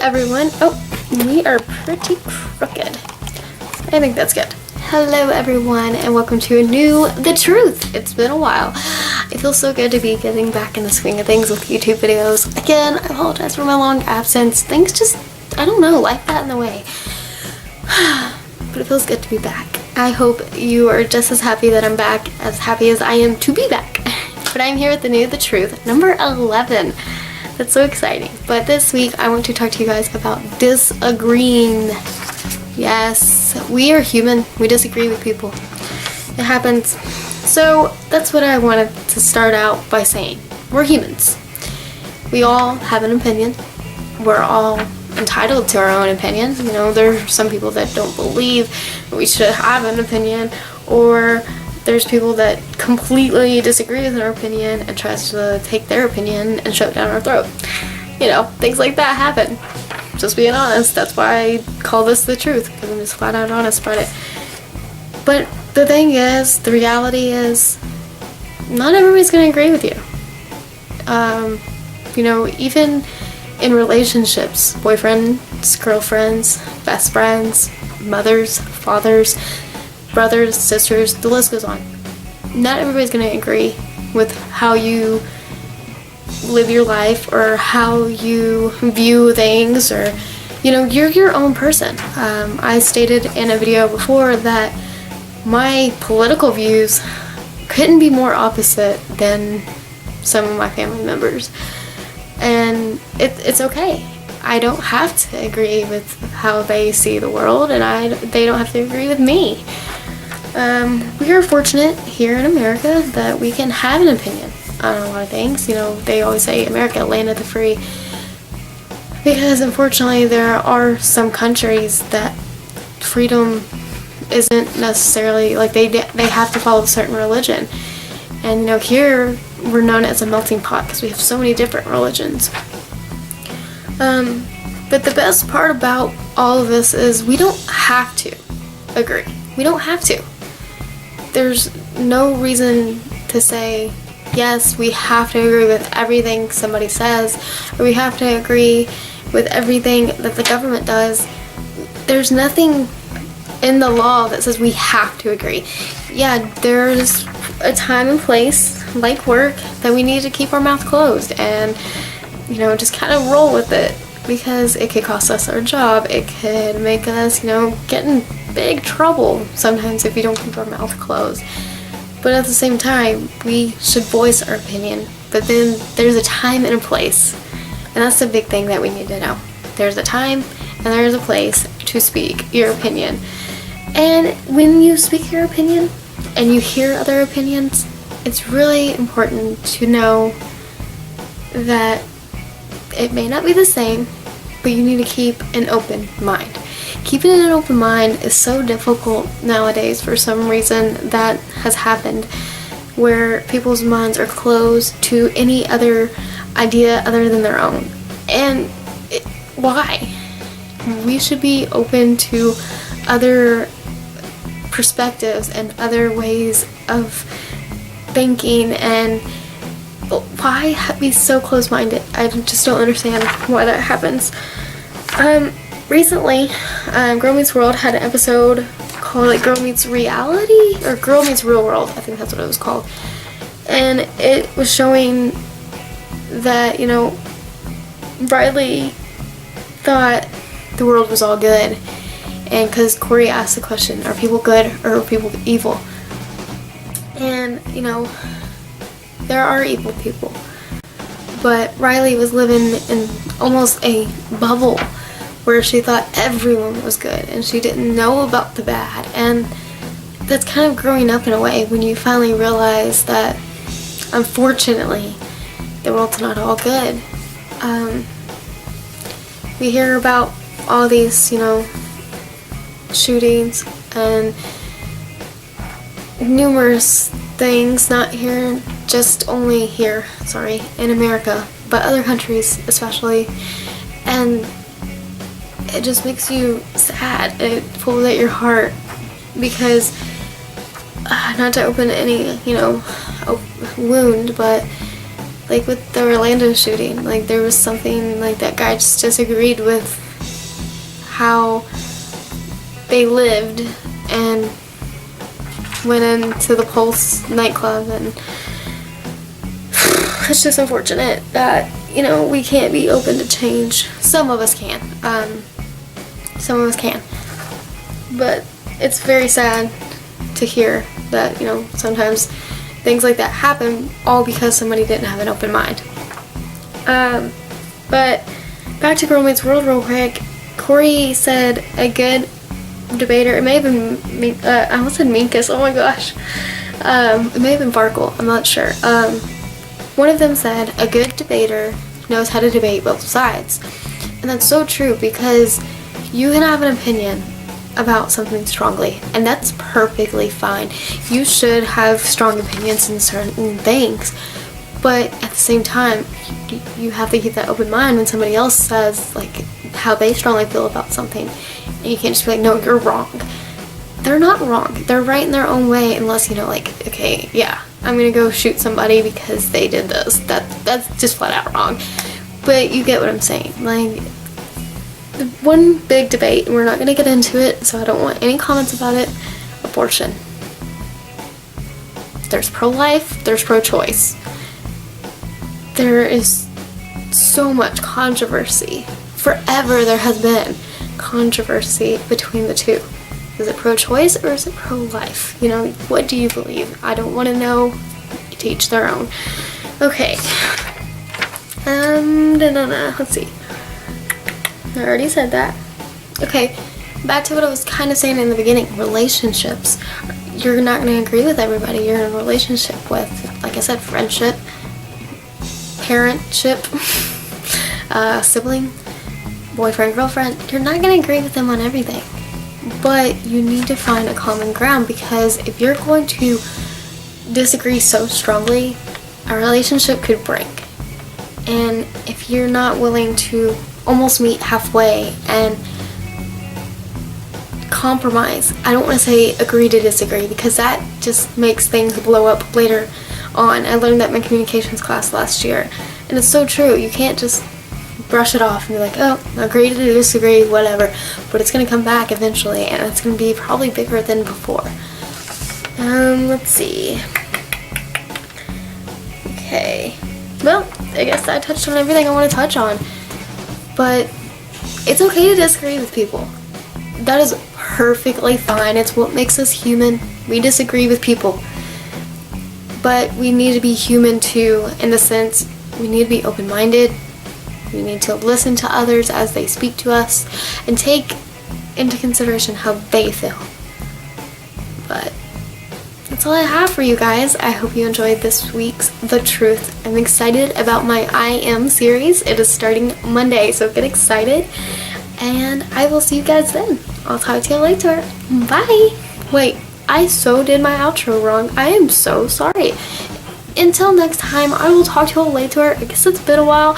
everyone. Oh, we are pretty crooked. I think that's good. Hello everyone and welcome to a new The Truth. It's been a while. It feels so good to be getting back in the swing of things with YouTube videos. Again, I apologize for my long absence. Things just, I don't know, life got in the way. But it feels good to be back. I hope you are just as happy that I'm back, as happy as I am to be back. But I'm here with the new The Truth, number 11. That's so exciting. But this week I want to talk to you guys about disagreeing. Yes, we are human. We disagree with people. It happens. So that's what I wanted to start out by saying. We're humans. We all have an opinion. We're all entitled to our own opinion. You know, there are some people that don't believe that we should have an opinion, or there's people that completely disagree with our opinion and tries to take their opinion and shove it down our throat. You know, things like that happen. Just being honest, that's why I call this The Truth, because I'm just flat out honest about it. But the thing is, the reality is, not everybody's going to agree with you. You know, even in relationships, boyfriends, girlfriends, best friends, mothers, fathers, brothers, sisters, the list goes on. Not everybody's going to agree with how you live your life or how you view things, or, you know, you're your own person. I stated in a video before that my political views couldn't be more opposite than some of my family members. And it's okay. I don't have to agree with how they see the world, and they don't have to agree with me. We are fortunate here in America that we can have an opinion on a lot of things. You know, they always say America, land of the free, because unfortunately there are some countries that freedom isn't necessarily, like, they have to follow a certain religion. And you know, here we're known as a melting pot because we have so many different religions. But the best part about all of this is we don't have to agree. We don't have to. There's no reason to say, yes, we have to agree with everything somebody says, or we have to agree with everything that the government does. There's nothing in the law that says we have to agree. Yeah, there's a time and place, like work, that we need to keep our mouth closed and, you know, just kind of roll with it, because it could cost us our job. It could make us, you know, get in big trouble sometimes if we don't keep our mouth closed. But at the same time, we should voice our opinion. But then there's a time and a place. And that's the big thing that we need to know. There's a time and there's a place to speak your opinion. And when you speak your opinion and you hear other opinions, it's really important to know that it may not be the same, but you need to keep an open mind. Keeping an open mind is so difficult nowadays. For some reason that has happened, where people's minds are closed to any other idea other than their own. And why? We should be open to other perspectives and other ways of thinking. And why be so close-minded? I just don't understand why that happens. Recently, Girl Meets World had an episode called, like, Girl Meets Reality, or Girl Meets Real World, I think that's what it was called. And it was showing that, you know, Riley thought the world was all good. And because Corey asked the question, are people good or are people evil? And, you know, there are evil people. But Riley was living in almost a bubble where she thought everyone was good and she didn't know about the bad. And that's kind of growing up in a way, when you finally realize that, unfortunately, the world's not all good. We hear about all these, you know, shootings and numerous things, not here, just only here, sorry, in America, but other countries especially. And it just makes you sad. It pulls at your heart, because not to open any, you know, wound, but like with the Orlando shooting, like there was something like that guy just disagreed with how they lived and went into the Pulse nightclub, and it's just unfortunate that, you know, we can't be open to change. Some of us can. Some of us can. But it's very sad to hear that, you know, sometimes things like that happen all because somebody didn't have an open mind. But back to Girl Meets World real quick. Corey said a good debater, it may have been, I almost said Minkus, oh my gosh. It may have been Farkle, I'm not sure. One of them said, a good debater knows how to debate both sides. And that's so true, because you can have an opinion about something strongly, and that's perfectly fine. You should have strong opinions in certain things, but at the same time, you have to keep that open mind when somebody else says like how they strongly feel about something, and you can't just be like, no, you're wrong. They're not wrong. They're right in their own way, unless, you know, like, okay, yeah, I'm gonna go shoot somebody because they did this. That's just flat out wrong. But you get what I'm saying. Like, the one big debate, and we're not gonna get into it, so I don't want any comments about it. Abortion. There's pro-life, there's pro-choice. There is so much controversy. Forever there has been controversy between the two. Is it pro-choice or is it pro-life? You know, what do you believe? I don't want to know. To each their own. Okay. Let's see. I already said that. Okay, back to what I was kind of saying in the beginning. Relationships. You're not going to agree with everybody you're in a relationship with. Like I said, friendship, parentship, sibling, boyfriend, girlfriend. You're not going to agree with them on everything. But you need to find a common ground, because if you're going to disagree so strongly, a relationship could break. And if you're not willing to almost meet halfway and compromise, I don't want to say agree to disagree, because that just makes things blow up later on. I learned that in my communications class last year, and it's so true. You can't just brush it off and be like, oh, agree to disagree, whatever, but it's going to come back eventually, and it's going to be probably bigger than before. Let's see. Okay, well, I guess I touched on everything I want to touch on, but it's okay to disagree with people. That is perfectly fine. It's what makes us human. We disagree with people, but we need to be human too, in the sense we need to be open-minded. We need to listen to others as they speak to us and take into consideration how they feel. But that's all I have for you guys. I hope you enjoyed this week's The Truth. I'm excited about my I Am series. It is starting Monday, so get excited. And I will see you guys then. I'll talk to you later. Bye. Wait, I so did my outro wrong. I am so sorry. Until next time, I will talk to you all later. I guess it's been a while.